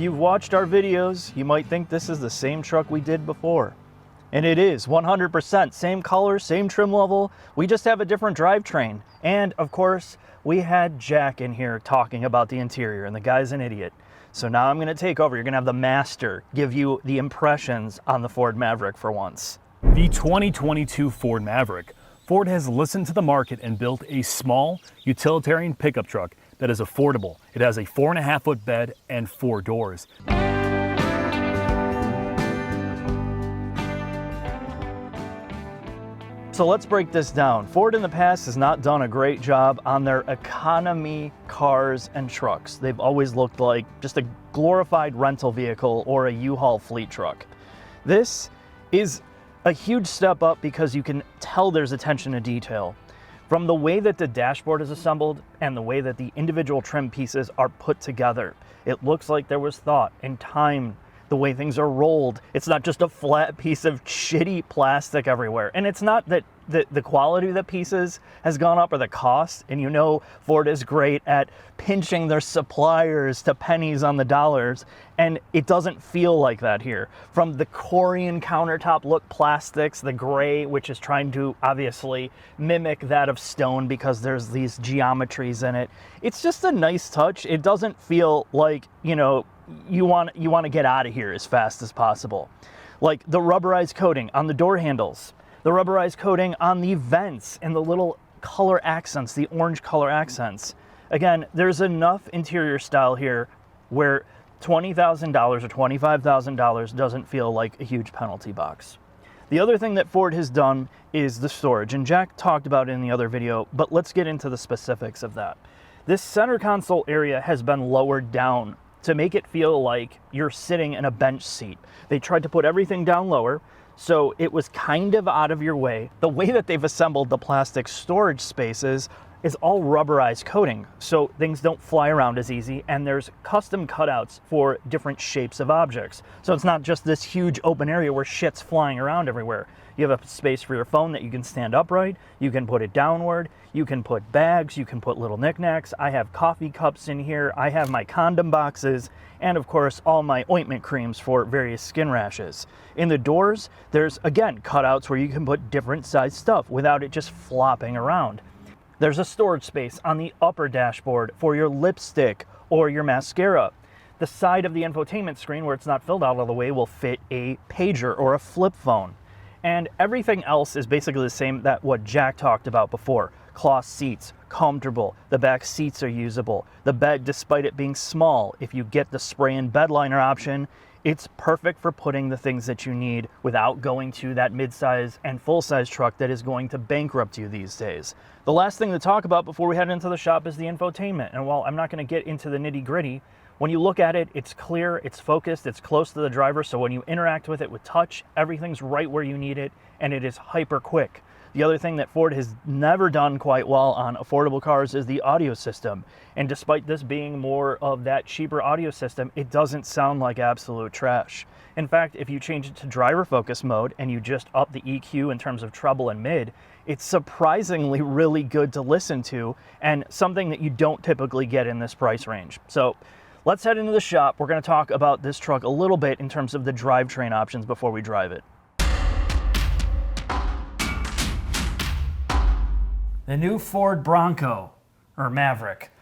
you've watched our videos, you might think this is the same truck we did before. And it is 100%, same color, same trim level. We just have a different drivetrain. And of course, we had Jack in here talking about the interior, and the guy's an idiot. So now I'm gonna take over. You're gonna have the master give you the impressions on the Ford Maverick for once. The 2022 Ford Maverick. Ford has listened to the market and built a small utilitarian pickup truck that is affordable. It has a 4.5-foot bed and 4 doors. So let's break this down. Ford in the past has not done a great job on their economy cars and trucks. They've always looked like just a glorified rental vehicle or a U-Haul fleet truck. This is a huge step up because you can tell there's attention to detail. From the way that the dashboard is assembled and the way that the individual trim pieces are put together, it looks like there was thought and time. The way things are rolled, it's not just a flat piece of shitty plastic everywhere. And it's not that the quality of the pieces has gone up or the cost. And you know Ford is great at pinching their suppliers to pennies on the dollars, and it doesn't feel like that here. From the Korean countertop look plastics, the gray, which is trying to obviously mimic that of stone because there's these geometries in it. It's just a nice touch. It doesn't feel like, you know, you want to get out of here as fast as possible. Like the rubberized coating on the door handles, the rubberized coating on the vents and the little color accents, the orange color accents. Again, there's enough interior style here where $20,000 or $25,000 doesn't feel like a huge penalty box. The other thing that Ford has done is the storage, and Jack talked about it in the other video, but let's get into the specifics of that. This center console area has been lowered down to make it feel like you're sitting in a bench seat. They tried to put everything down lower, so it was kind of out of your way. The way that they've assembled the plastic storage spaces is all rubberized coating, so things don't fly around as easy, and there's custom cutouts for different shapes of objects. So it's not just this huge open area where shit's flying around everywhere. You have a space for your phone that you can stand upright, you can put it downward, you can put bags, you can put little knickknacks. I have coffee cups in here, I have my condom boxes, and of course all my ointment creams for various skin rashes. In the doors, there's again cutouts where you can put different sized stuff without it just flopping around. There's a storage space on the upper dashboard for your lipstick or your mascara. The side of the infotainment screen where it's not filled out all the way will fit a pager or a flip phone. And everything else is basically the same that what Jack talked about before. Cloth seats, comfortable. The back seats are usable. The bed, despite it being small, if you get the spray-in bed liner option, it's perfect for putting the things that you need without going to that mid-size and full-size truck that is going to bankrupt you these days. The last thing to talk about before we head into the shop is the infotainment. And while I'm not going to get into the nitty-gritty, when you look at it, it's clear, it's focused, it's close to the driver, so when you interact with it with touch, everything's right where you need it, and it is hyper quick. The other thing that Ford has never done quite well on affordable cars is the audio system. And despite this being more of that cheaper audio system, it doesn't sound like absolute trash. In fact, if you change it to driver focus mode and you just up the EQ in terms of treble and mid, it's surprisingly really good to listen to and something that you don't typically get in this price range. So let's head into the shop. We're going to talk about this truck a little bit in terms of the drivetrain options before we drive it. The new Ford Bronco, or Maverick.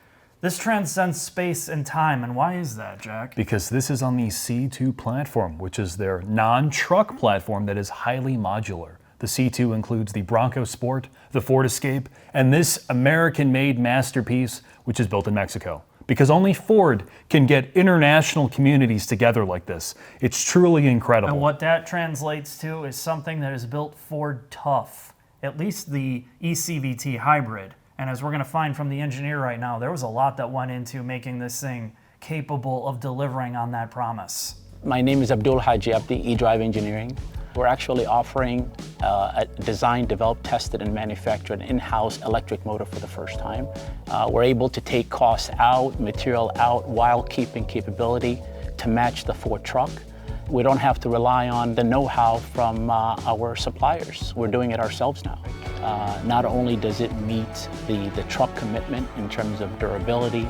This transcends space and time, and why is that, Jack? Because this is on the C2 platform, which is their non-truck platform that is highly modular. The C2 includes the Bronco Sport, the Ford Escape, and this American-made masterpiece, which is built in Mexico. Because only Ford can get international communities together like this. It's truly incredible. And what that translates to is something that is built Ford tough. At least the eCVT hybrid. And as we're going to find from the engineer right now, there was a lot that went into making this thing capable of delivering on that promise. My name is Abdul Haji Abdi, eDrive Engineering. We're actually offering a designed, developed, tested, and manufactured in-house electric motor for the first time. We're able to take costs out, material out, while keeping capability to match the Ford truck. We don't have to rely on the know-how from our suppliers. We're doing it ourselves now. Not only does it meet the truck commitment in terms of durability,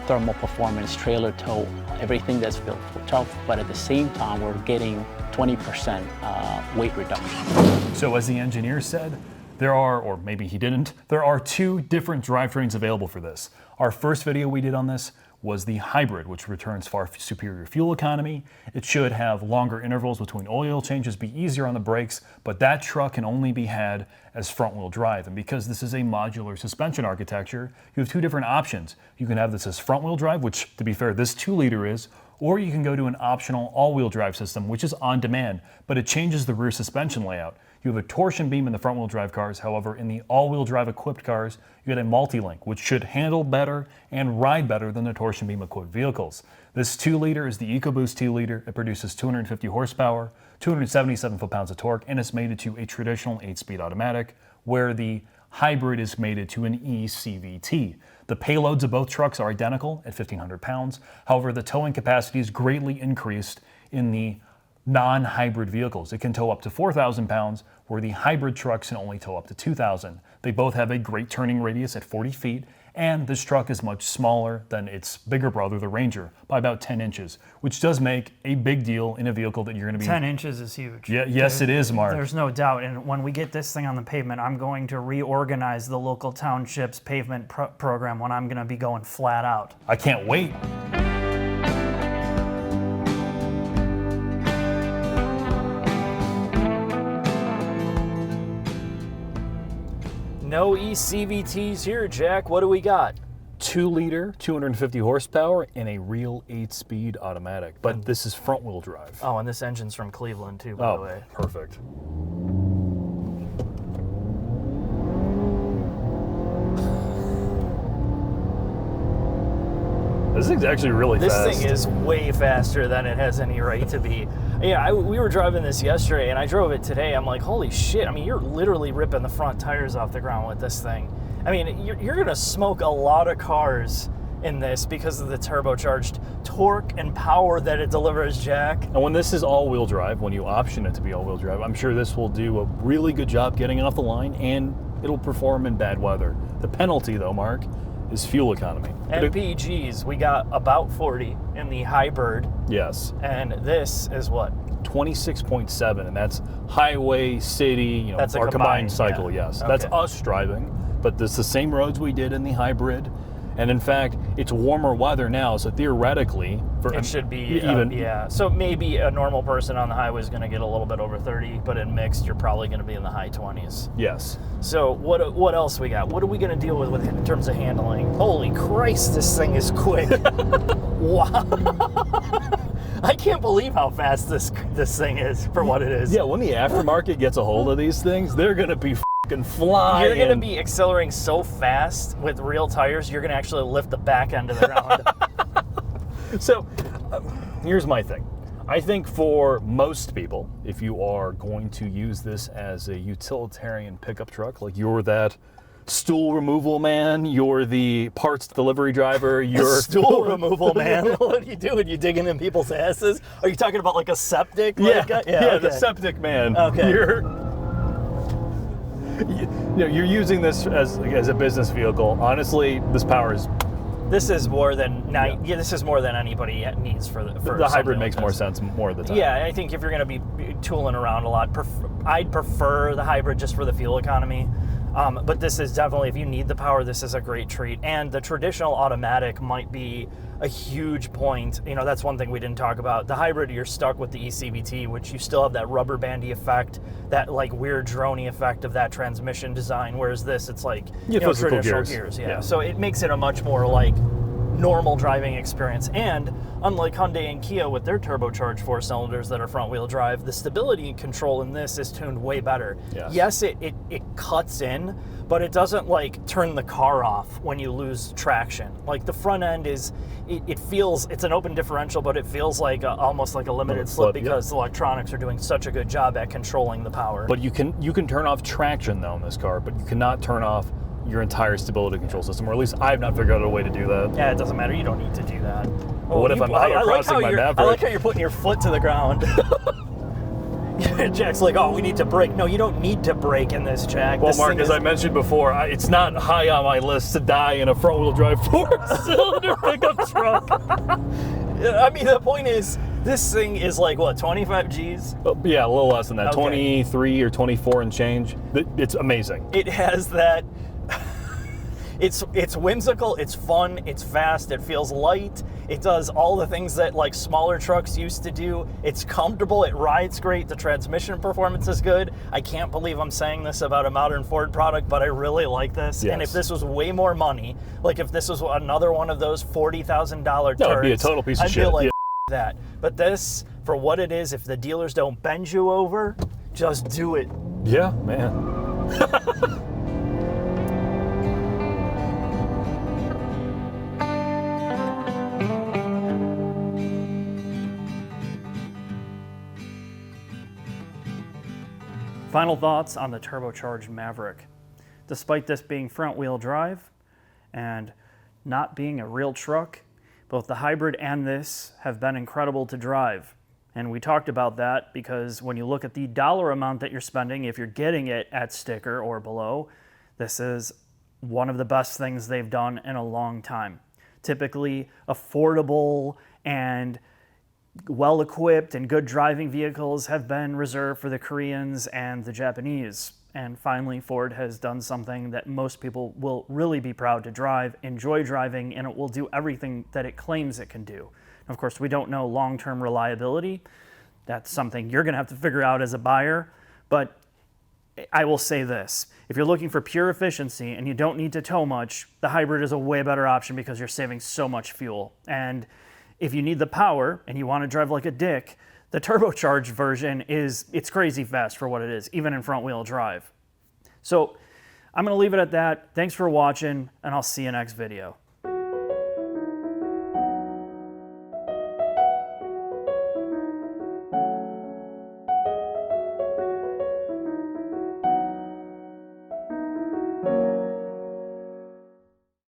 thermal performance, trailer tow, everything that's built for tough, but at the same time, we're getting 20% weight reduction. So as the engineer said, there are, or maybe he didn't, there are 2 different drivetrains available for this. Our first video we did on this was the hybrid, which returns far superior fuel economy. It should have longer intervals between oil changes, be easier on the brakes, but that truck can only be had as front-wheel drive. And because this is a modular suspension architecture, you have 2 different options. You can have this as front-wheel drive, which, to be fair, this 2-liter is, or you can go to an optional all-wheel drive system, which is on demand, but it changes the rear suspension layout. You have a torsion beam in the front-wheel drive cars. However, in the all-wheel drive equipped cars, you get a multi-link, which should handle better and ride better than the torsion beam equipped vehicles. This 2-liter is the EcoBoost 2-liter. It produces 250 horsepower, 277 foot-pounds of torque, and it's mated to a traditional 8-speed automatic, where the hybrid is mated to an eCVT. The payloads of both trucks are identical at 1,500 pounds. However, the towing capacity is greatly increased in the non-hybrid vehicles. It can tow up to 4,000 pounds, where the hybrid trucks can only tow up to 2,000. They both have a great turning radius at 40 feet, and this truck is much smaller than its bigger brother, the Ranger, by about 10 inches, which does make a big deal in a vehicle that you're going to be... 10 inches is huge. Yeah, yes, it is, Mark. There's no doubt. And when we get this thing on the pavement, I'm going to reorganize the local township's pavement program when I'm going to be going flat out. I can't wait. No eCVTs here, Jack. What do we got? 2-liter, 250 horsepower, and a real 8-speed automatic. But this is front-wheel drive. Oh, and this engine's from Cleveland, too, by the way. Perfect. This thing's actually really fast. This thing is way faster than it has any right to be. Yeah, we were driving this yesterday, and I drove it today. I'm like, holy shit. I mean, you're literally ripping the front tires off the ground with this thing. I mean, you're going to smoke a lot of cars in this because of the turbocharged torque and power that it delivers, Jack. And when this is all-wheel drive, when you option it to be all-wheel drive, I'm sure this will do a really good job getting off the line, and it'll perform in bad weather. The penalty, though, Mark, is fuel economy. MPGs, we got about 40 in the hybrid. Yes. And this is what? 26.7, and that's highway, city, that's our combined cycle, yeah. yes. Okay. That's us driving, but it's the same roads we did in the hybrid. And in fact, it's warmer weather now, so theoretically, it should be even. Yeah. So maybe a normal person on the highway is going to get a little bit over 30, but in mixed, you're probably going to be in the high 20s. Yes. So what else we got? What are we going to deal with in terms of handling? Holy Christ, this thing is quick! Wow. I can't believe how fast this thing is for what it is. Yeah, when the aftermarket gets a hold of these things, they're going to be flying. You're going to be accelerating so fast with real tires, you're going to actually lift the back end of the ground. So, here's my thing. I think for most people, if you are going to use this as a utilitarian pickup truck, like you're that stool removal man, you're the parts delivery driver, you're... Stool removal man? What are you doing? You digging in people's asses? Are you talking about like a septic? Yeah, okay. The septic man. Okay. You're using this as a business vehicle. Honestly, this power is... This is more than this is more than anybody needs for the hybrid makes more sense more of the time. Yeah, I think if you're going to be tooling around a lot, I'd prefer the hybrid just for the fuel economy. But this is definitely, if you need the power, this is a great treat. And the traditional automatic might be a huge point. You know, that's one thing we didn't talk about. The hybrid, you're stuck with the eCVT, which you still have that rubber bandy effect, that like weird droney effect of that transmission design. Whereas this, it's like traditional gears. Yeah. So it makes it a much more like normal driving experience. And unlike Hyundai and Kia with their turbocharged 4 cylinders that are front wheel drive, the stability control in this is tuned way better. Yes, it cuts in, but it doesn't like turn the car off when you lose traction. Like the front end is, it feels, it's an open differential, but it feels like almost like a limited slip because the electronics are doing such a good job at controlling the power. But you can turn off traction though in this car, but you cannot turn off your entire stability control system, or at least I've not figured out a way to do that. Yeah, it doesn't matter. You don't need to do that. What if I'm autocrossing my Maverick? I like how you're putting your foot to the ground. Jack's like, oh, we need to brake. No, you don't need to brake in this, Jack. Well, This Mark, thing as I mentioned before, it's not high on my list to die in a front-wheel drive four-cylinder pickup truck. I mean, the point is, this thing is like, what, 25 Gs? Yeah, a little less than that, Okay. 23 or 24 and change. It's amazing. It has that, it's whimsical, it's fun, it's fast, it feels light, it does all the things that like smaller trucks used to do. It's comfortable, it rides great, the transmission performance is good. I can't believe I'm saying this about a modern Ford product, but I really like this. Yes. And if this was way more money, like if this was another one of those $40,000 turds, That would be a total piece of I'd shit. be like, Yeah. that. But this, for what it is, if the dealers don't bend you over, just do it. Yeah, man. Final thoughts on the turbocharged Maverick. Despite this being front-wheel drive and not being a real truck, both the hybrid and this have been incredible to drive. And we talked about that because when you look at the dollar amount that you're spending, if you're getting it at sticker or below, this is one of the best things they've done in a long time. Typically affordable and well-equipped and good driving vehicles have been reserved for the Koreans and the Japanese. And finally, Ford has done something that most people will really be proud to drive, enjoy driving, and it will do everything that it claims it can do. Of course, we don't know long-term reliability. That's something you're gonna have to figure out as a buyer. But I will say this, if you're looking for pure efficiency and you don't need to tow much, the hybrid is a way better option because you're saving so much fuel. And if you need the power and you want to drive like a dick, the turbocharged version it's crazy fast for what it is, even in front-wheel drive. So I'm going to leave it at that. Thanks for watching, and I'll see you next video.